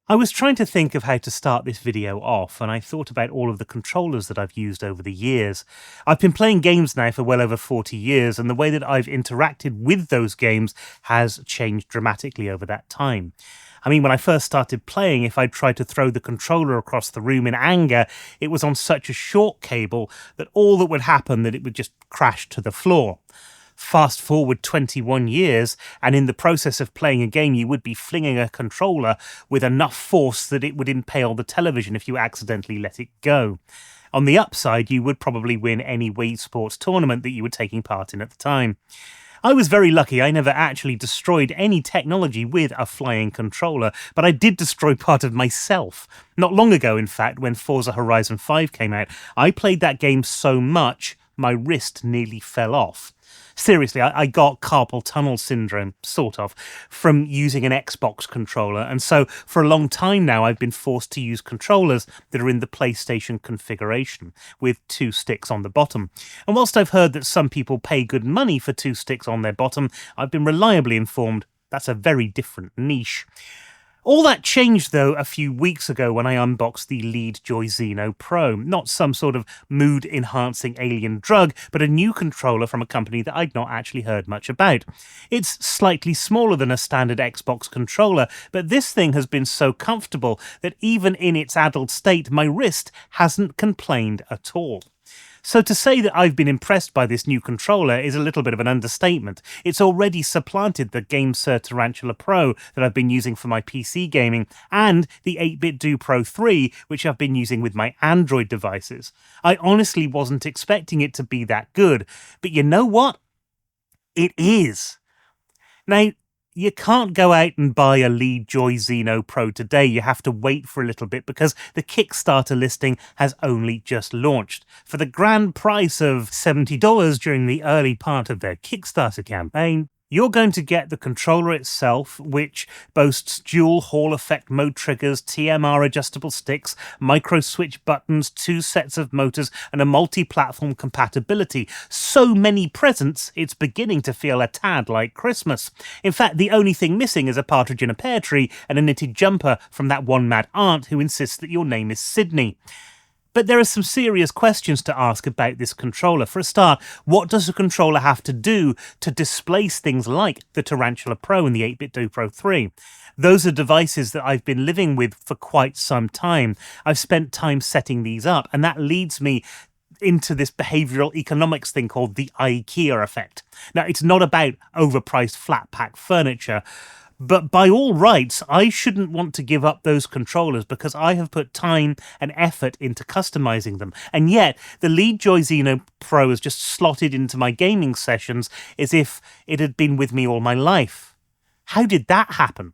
I was trying to think of how to start this video off, and I thought about all of the controllers that I've used over the years. I've been playing games now for well over 40 years, and the way that I've interacted with those games has changed dramatically over that time. I mean, when I first started playing, if I tried to throw the controller across the room in anger, it was on such a short cable that all that would happen that it would just crash to the floor. Fast forward 21 years, and in the process of playing a game, you would be flinging a controller with enough force that it would impale the television if you accidentally let it go. On the upside, you would probably win any Wii Sports tournament that you were taking part in at the time. I was very lucky. I never actually destroyed any technology with a flying controller, but I did destroy part of myself. Not long ago, in fact, when Forza Horizon 5 came out, I played that game so much, my wrist nearly fell off. Seriously, I got carpal tunnel syndrome, sort of, from using an Xbox controller, and so for a long time now I've been forced to use controllers that are in the PlayStation configuration, with 2 sticks on the bottom. And whilst I've heard that some people pay good money for 2 sticks on their bottom, I've been reliably informed that's a very different niche. All that changed, though, a few weeks ago when I unboxed the Leadjoy Xeno Pro. Not some sort of mood-enhancing alien drug, but a new controller from a company that I'd not actually heard much about. It's slightly smaller than a standard Xbox controller, but this thing has been so comfortable that even in its adult state, my wrist hasn't complained at all. So to say that I've been impressed by this new controller is a little bit of an understatement. It's already supplanted the GameSir Tarantula Pro that I've been using for my PC gaming, and the 8-Bit Do Pro 3, which I've been using with my Android devices. I honestly wasn't expecting it to be that good, but you know what? It is. Now, you can't go out and buy a Leadjoy Xeno Pro today. You have to wait for a little bit because the Kickstarter listing has only just launched. For the grand price of $70 during the early part of their Kickstarter campaign, you're going to get the controller itself, which boasts dual Hall effect mode triggers, TMR adjustable sticks, micro switch buttons, 2 sets of motors, and a multi-platform compatibility. So many presents, it's beginning to feel a tad like Christmas. In fact, the only thing missing is a partridge in a pear tree and a knitted jumper from that one mad aunt who insists that your name is Sydney. But there are some serious questions to ask about this controller. For a start, what does the controller have to do to displace things like the Tarantula Pro and the 8-Bit Do Pro 3? Those are devices that I've been living with for quite some time. I've spent time setting these up, and that leads me into this behavioral economics thing called the IKEA effect. Now, it's not about overpriced flat pack furniture, but by all rights, I shouldn't want to give up those controllers because I have put time and effort into customizing them. And yet, the Leadjoy Xeno Pro has just slotted into my gaming sessions as if it had been with me all my life. How did that happen?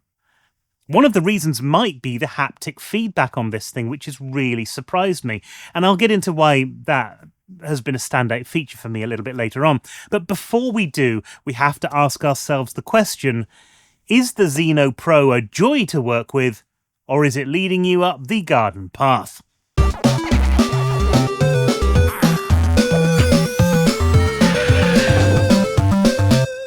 One of the reasons might be the haptic feedback on this thing, which has really surprised me. And I'll get into why that has been a standout feature for me a little bit later on. But before we do, we have to ask ourselves the question, is the Xeno Pro a joy to work with, or is it leading you up the garden path?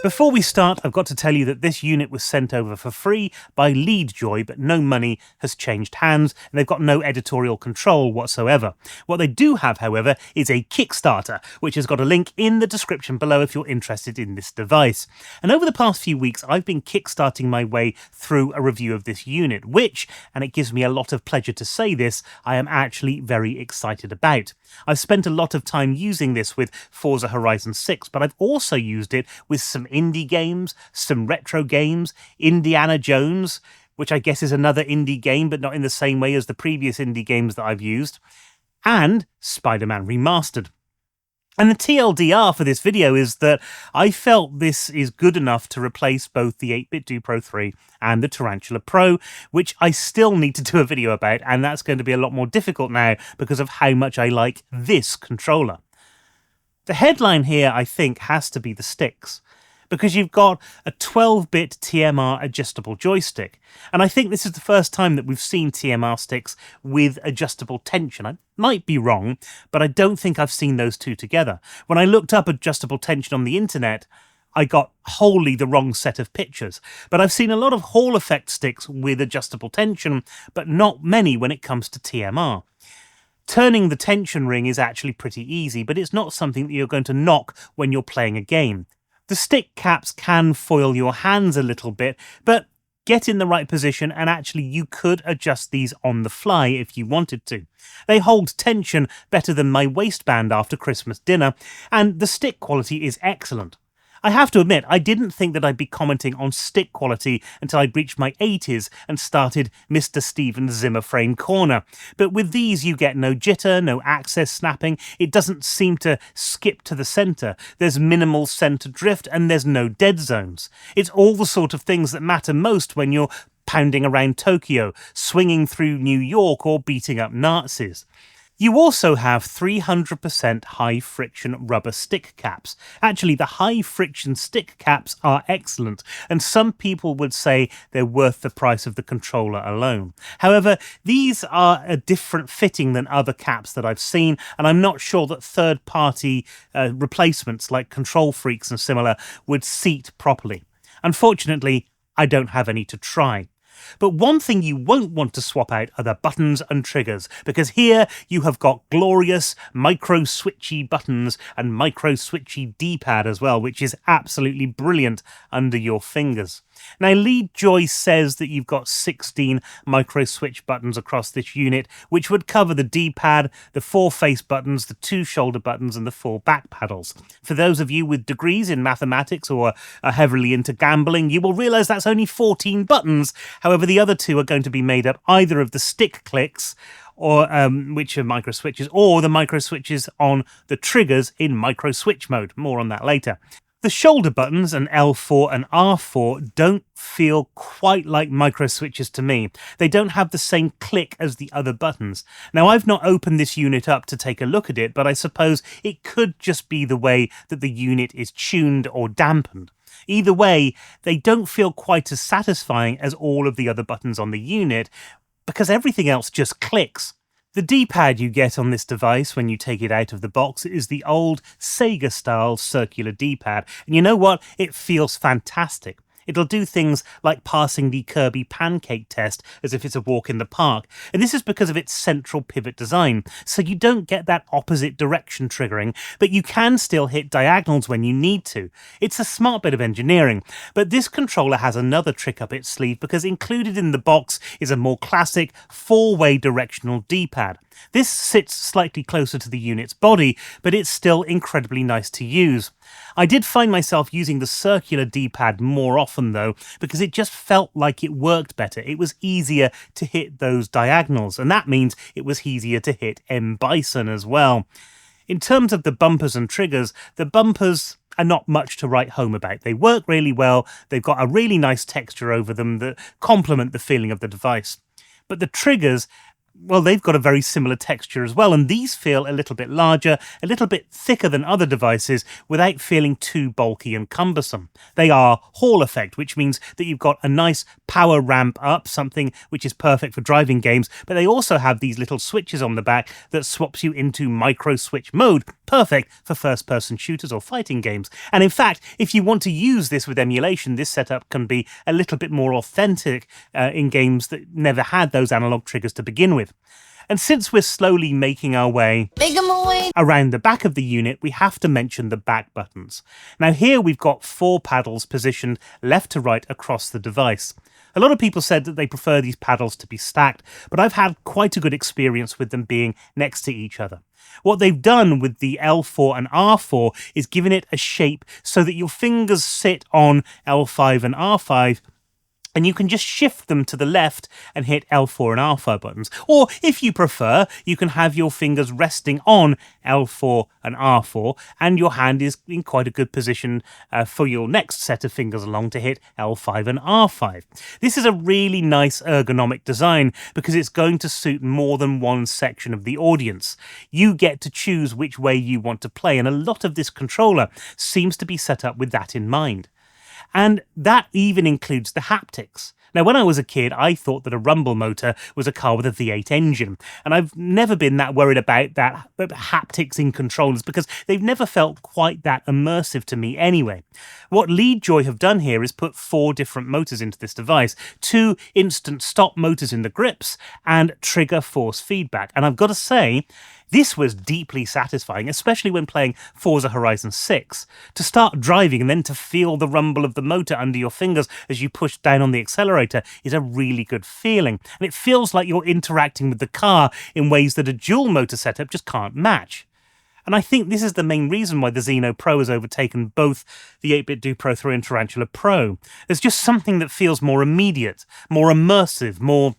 Before we start, I've got to tell you that this unit was sent over for free by Leadjoy, but no money has changed hands, and they've got no editorial control whatsoever. What they do have, however, is a Kickstarter, which has got a link in the description below if you're interested in this device. And over the past few weeks, I've been kickstarting my way through a review of this unit, which, and it gives me a lot of pleasure to say this, I am actually very excited about. I've spent a lot of time using this with Forza Horizon 6, but I've also used it with some indie games, some retro games, Indiana Jones, which I guess is another indie game, but not in the same way as the previous indie games that I've used, and Spider-Man Remastered. And the TLDR for this video is that I felt this is good enough to replace both the 8-Bit Do Pro 3 and the Tarantula Pro, which I still need to do a video about, and that's going to be a lot more difficult now because of how much I like this controller. The headline here, I think, has to be the sticks, because you've got a 12-bit TMR adjustable joystick. And I think this is the first time that we've seen TMR sticks with adjustable tension. I might be wrong, but I don't think I've seen those two together. When I looked up adjustable tension on the internet, I got wholly the wrong set of pictures. But I've seen a lot of Hall effect sticks with adjustable tension, but not many when it comes to TMR. Turning the tension ring is actually pretty easy, but it's not something that you're going to knock when you're playing a game. The stick caps can foil your hands a little bit, but get in the right position and actually you could adjust these on the fly if you wanted to. They hold tension better than my waistband after Christmas dinner, and the stick quality is excellent. I have to admit, I didn't think that I'd be commenting on stick quality until I'd reached my 80s and started Mr. Steven Zimmer frame corner. But with these, you get no jitter, no access snapping. It doesn't seem to skip to the center. There's minimal center drift and there's no dead zones. It's all the sort of things that matter most when you're pounding around Tokyo, swinging through New York, or beating up Nazis. You also have 300% high-friction rubber stick caps. Actually, the high-friction stick caps are excellent, and some people would say they're worth the price of the controller alone. However, these are a different fitting than other caps that I've seen, and I'm not sure that third-party replacements like Control Freaks and similar would seat properly. Unfortunately, I don't have any to try. But one thing you won't want to swap out are the buttons and triggers, because here you have got glorious micro-switchy buttons and micro-switchy D-pad as well, which is absolutely brilliant under your fingers. Now, Leadjoy says that you've got 16 micro-switch buttons across this unit, which would cover the D-pad, the 4 face buttons, the 2 shoulder buttons, and the 4 back paddles. For those of you with degrees in mathematics or are heavily into gambling, you will realise that's only 14 buttons. However, the other 2 are going to be made up either of the stick clicks, or which are micro switches, or the micro switches on the triggers in micro switch mode. More on that later. The shoulder buttons and L4 and R4 don't feel quite like micro switches to me. They don't have the same click as the other buttons. Now, I've not opened this unit up to take a look at it, but I suppose it could just be the way that the unit is tuned or dampened. Either way, they don't feel quite as satisfying as all of the other buttons on the unit, because everything else just clicks. The D-pad you get on this device when you take it out of the box is the old Sega-style circular D-pad, and you know what? It feels fantastic. It'll do things like passing the Kirby pancake test as if it's a walk in the park, and this is because of its central pivot design, so you don't get that opposite direction triggering, but you can still hit diagonals when you need to. It's a smart bit of engineering, but this controller has another trick up its sleeve because included in the box is a more classic 4-way directional D-pad. This sits slightly closer to the unit's body, but it's still incredibly nice to use. I did find myself using the circular D-pad more often though, because it just felt like it worked better. It was easier to hit those diagonals, and that means it was easier to hit M. Bison as well. In terms of the bumpers and triggers, the bumpers are not much to write home about. They work really well, they've got a really nice texture over them that complement the feeling of the device. But the triggers, well, they've got a very similar texture as well, and these feel a little bit larger, a little bit thicker than other devices without feeling too bulky and cumbersome. They are Hall effect, which means that you've got a nice power ramp up, something which is perfect for driving games, but they also have these little switches on the back that swaps you into micro switch mode, perfect for first-person shooters or fighting games. And in fact, if you want to use this with emulation, this setup can be a little bit more authentic in games that never had those analog triggers to begin with. And since we're slowly making our way around the back of the unit, we have to mention the back buttons. Now here we've got 4 paddles positioned left to right across the device. A lot of people said that they prefer these paddles to be stacked, but I've had quite a good experience with them being next to each other. What they've done with the L4 and R4 is given it a shape so that your fingers sit on L5 and R5, and you can just shift them to the left and hit L4 and R5 buttons. Or if you prefer, you can have your fingers resting on L4 and R4, and your hand is in quite a good position for your next set of fingers along to hit L5 and R5. This is a really nice ergonomic design because it's going to suit more than one section of the audience. You get to choose which way you want to play, and a lot of this controller seems to be set up with that in mind. And that even includes the haptics. Now, when I was a kid, I thought that a rumble motor was a car with a V8 engine, and I've never been that worried about that haptics in controllers because they've never felt quite that immersive to me anyway. What Leadjoy have done here is put 4 different motors into this device, 2 instant stop motors in the grips, and trigger force feedback. And I've got to say, this was deeply satisfying, especially when playing Forza Horizon 6. To start driving and then to feel the rumble of the motor under your fingers as you push down on the accelerator is a really good feeling. And it feels like you're interacting with the car in ways that a dual motor setup just can't match. And I think this is the main reason why the Xeno Pro has overtaken both the 8-bit Do Pro 3 and Tarantula Pro. There's just something that feels more immediate, more immersive, more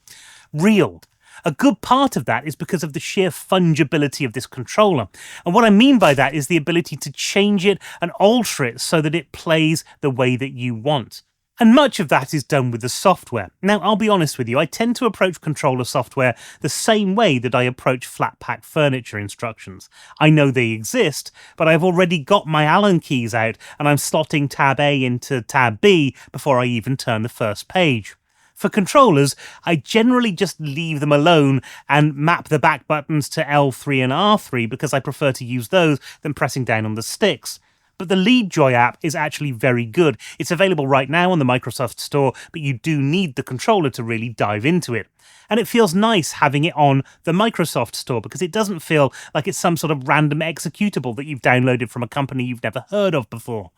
real. A good part of that is because of the sheer fungibility of this controller. And what I mean by that is the ability to change it and alter it so that it plays the way that you want. And much of that is done with the software. Now, I'll be honest with you, I tend to approach controller software the same way that I approach flat pack furniture instructions. I know they exist, but I've already got my Allen keys out and I'm slotting tab A into tab B before I even turn the first page. For controllers, I generally just leave them alone and map the back buttons to L3 and R3 because I prefer to use those than pressing down on the sticks. But the Leadjoy app is actually very good. It's available right now on the Microsoft Store, but you do need the controller to really dive into it. And it feels nice having it on the Microsoft Store because it doesn't feel like it's some sort of random executable that you've downloaded from a company you've never heard of before.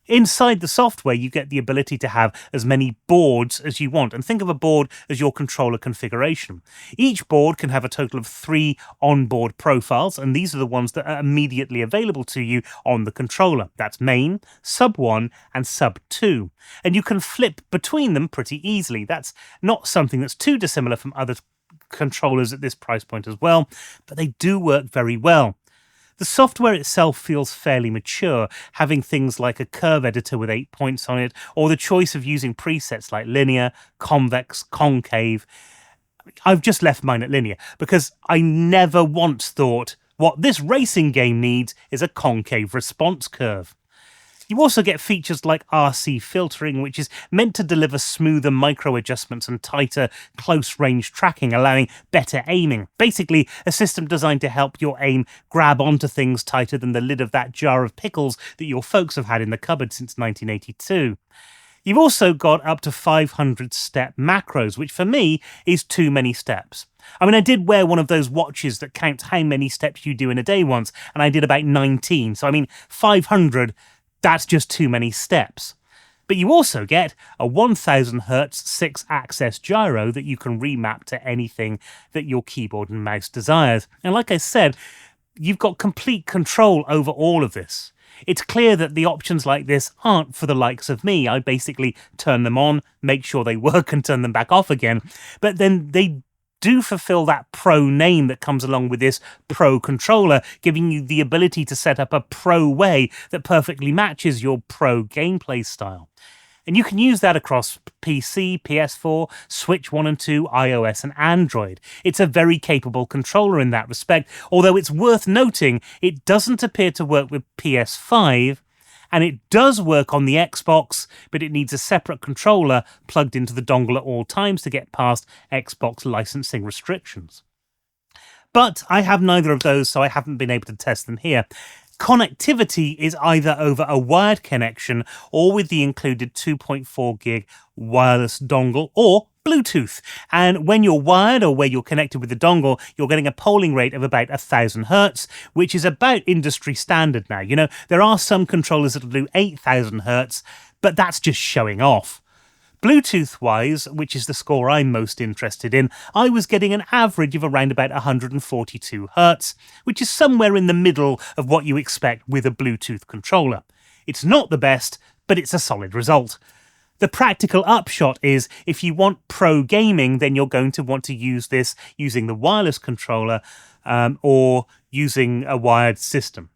Inside the software, you get the ability to have as many boards as you want, and think of a board as your controller configuration. Each board can have a total of 3 onboard profiles, and these are the ones that are immediately available to you on the controller. That's main, sub 1, and sub 2. And you can flip between them pretty easily. That's not something that's too dissimilar from other controllers at this price point as well, but they do work very well. The software itself feels fairly mature, having things like a curve editor with 8 points on it, or the choice of using presets like linear, convex, concave. I've just left mine at linear, because I never once thought, what this racing game needs is a concave response curve. You also get features like RC filtering, which is meant to deliver smoother micro adjustments and tighter close-range tracking, allowing better aiming. Basically, a system designed to help your aim grab onto things tighter than the lid of that jar of pickles that your folks have had in the cupboard since 1982. You've also got up to 500 step macros, which for me is too many steps. I mean, I did wear one of those watches that counts how many steps you do in a day once, and I did about 19. So, 500... that's just too many steps. But you also get a 1000 Hz 6-axis gyro that you can remap to anything that your keyboard and mouse desires. And like I said, you've got complete control over all of this. It's clear that the options like this aren't for the likes of me. I basically turn them on, make sure they work and turn them back off again. But then they do fulfill that pro name that comes along with this pro controller, giving you the ability to set up a pro way that perfectly matches your pro gameplay style. And you can use that across PC, PS4, Switch 1 and 2, iOS and Android. It's a very capable controller in that respect, although it's worth noting it doesn't appear to work with PS5, and it does work on the Xbox, but it needs a separate controller plugged into the dongle at all times to get past Xbox licensing restrictions. But I have neither of those, so I haven't been able to test them here. Connectivity is either over a wired connection or with the included 2.4 gig wireless dongle or Bluetooth. And when you're wired or where you're connected with the dongle, you're getting a polling rate of about 1000 Hz, which is about industry standard now. You know, there are some controllers that'll do 8000 Hz, but that's just showing off. Bluetooth-wise, which is the score I'm most interested in, I was getting an average of around about 142 Hz, which is somewhere in the middle of what you expect with a Bluetooth controller. It's not the best, but it's a solid result. The practical upshot is if you want pro gaming, then you're going to want to use this using the wireless controller or using a wired system.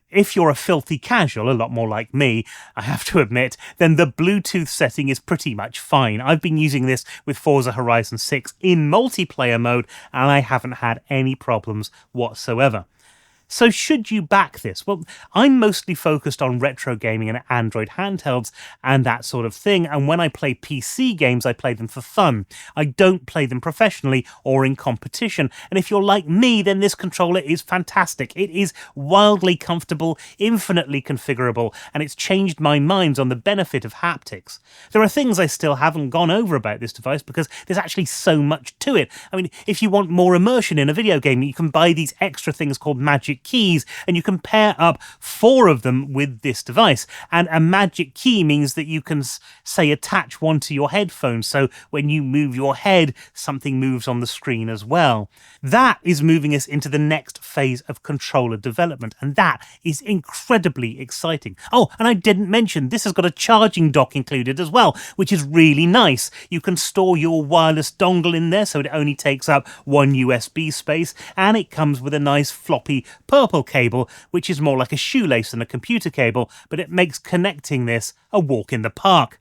If you're a filthy casual, a lot more like me, I have to admit, then the Bluetooth setting is pretty much fine. I've been using this with Forza Horizon 6 in multiplayer mode, and I haven't had any problems whatsoever. So should you back this? Well, I'm mostly focused on retro gaming and Android handhelds and that sort of thing, and when I play PC games, I play them for fun. I don't play them professionally or in competition, and if you're like me, then this controller is fantastic. It is wildly comfortable, infinitely configurable, and it's changed my mind on the benefit of haptics. There are things I still haven't gone over about this device because there's actually so much to it. I mean, if you want more immersion in a video game, you can buy these extra things called magic keys, and you can pair up 4 of them with this device. And a magic key means that you can, say, attach one to your headphones, so when you move your head, something moves on the screen as well. That is moving us into the next phase of controller development, and that is incredibly exciting. Oh, and I didn't mention, this has got a charging dock included as well, which is really nice. You can store your wireless dongle in there, so it only takes up 1 USB space, and it comes with a nice floppy purple cable, which is more like a shoelace than a computer cable, but it makes connecting this a walk in the park.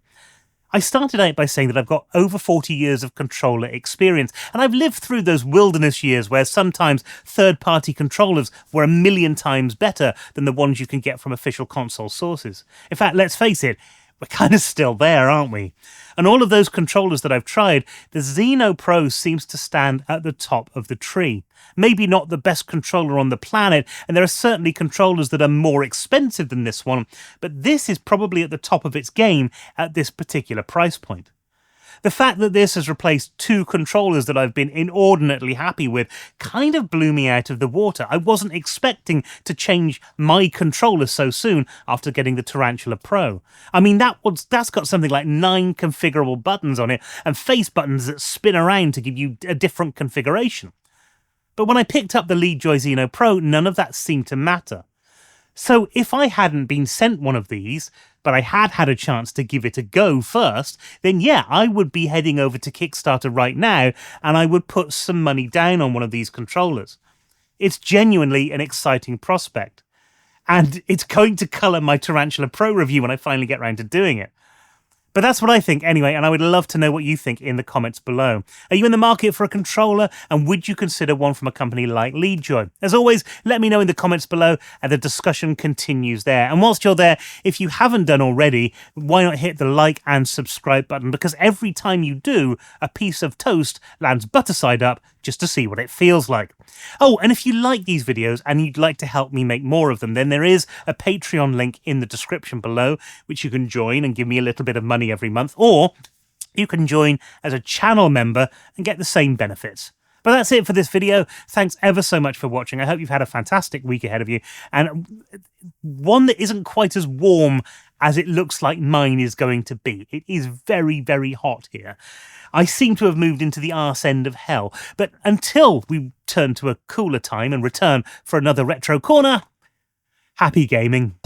I started out by saying that I've got over 40 years of controller experience, and I've lived through those wilderness years where sometimes third-party controllers were a million times better than the ones you can get from official console sources. In fact, let's face it, we're kind of still there, aren't we? And all of those controllers that I've tried, the Xeno Pro seems to stand at the top of the tree. Maybe not the best controller on the planet, and there are certainly controllers that are more expensive than this one, but this is probably at the top of its game at this particular price point. The fact that this has replaced 2 controllers that I've been inordinately happy with kind of blew me out of the water. I wasn't expecting to change my controller so soon after getting the Tarantula Pro. I mean, that's got something like 9 configurable buttons on it and face buttons that spin around to give you a different configuration. But when I picked up the Leadjoy Xeno Pro, none of that seemed to matter. So if I hadn't been sent one of these, but I had a chance to give it a go first, then yeah, I would be heading over to Kickstarter right now, and I would put some money down on one of these controllers. It's genuinely an exciting prospect. And it's going to colour my Tarantula Pro review when I finally get around to doing it. But that's what I think anyway, and I would love to know what you think in the comments below. Are you in the market for a controller, and would you consider one from a company like Leadjoy? As always, let me know in the comments below, and the discussion continues there. And whilst you're there, if you haven't done already, why not hit the like and subscribe button, because every time you do, a piece of toast lands butter side up just to see what it feels like. Oh, and if you like these videos and you'd like to help me make more of them, then there is a Patreon link in the description below, which you can join and give me a little bit of money every month, or you can join as a channel member and get the same benefits. But that's it for this video. Thanks ever so much for watching. I hope you've had a fantastic week ahead of you, and one that isn't quite as warm as it looks like mine is going to be. It is very, very hot here. I seem to have moved into the arse end of hell, but until we turn to a cooler time and return for another retro corner, happy gaming.